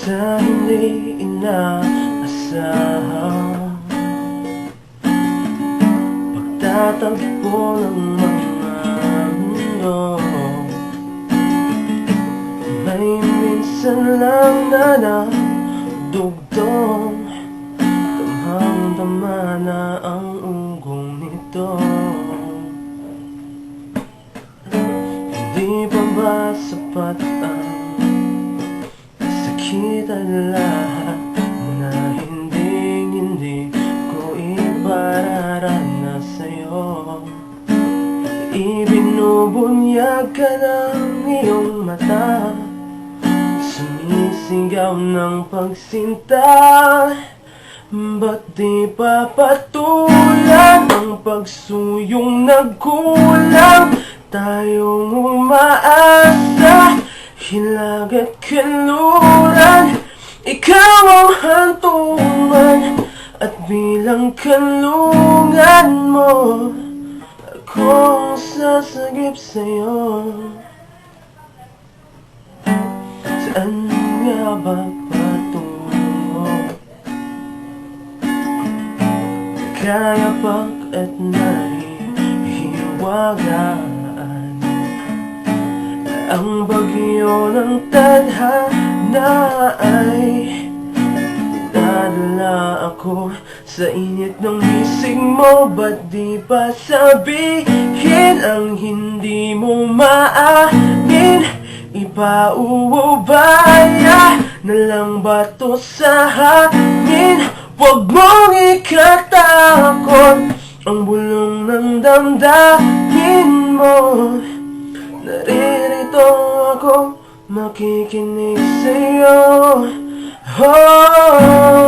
sa hindi inaasahan, pagtatagpo ng mga mundo. May minsan lang na nadugtong, tamang-tama na ang ugong nito. Hindi pa ba sapat ang sakit at lahat na hindi ko ipararanas sa'yo? Ibinubunyag ka ng iyong mata, sumisigaw ng pagsinta. Ba't di pa patulan ang pagsuyong nagkulang? Tayong umaasa, hilag at kanluran. Ikaw ang hantungan at bilang kanlungan mo, akong sasagip sa'yo. Saan nga ba patungo? Kayapak at nahihiwagaan, ang bagyo ng tadhana ay dinadala ako sa init ng bisig mo. Ba't di pa sabihin ang hindi mo maamin? Ipauubaya na lang ba to sa hangin? Huwag mong ikatakot ang bulong ng damdamin mo. Naririto ako, makikinig sa'yo. Oh,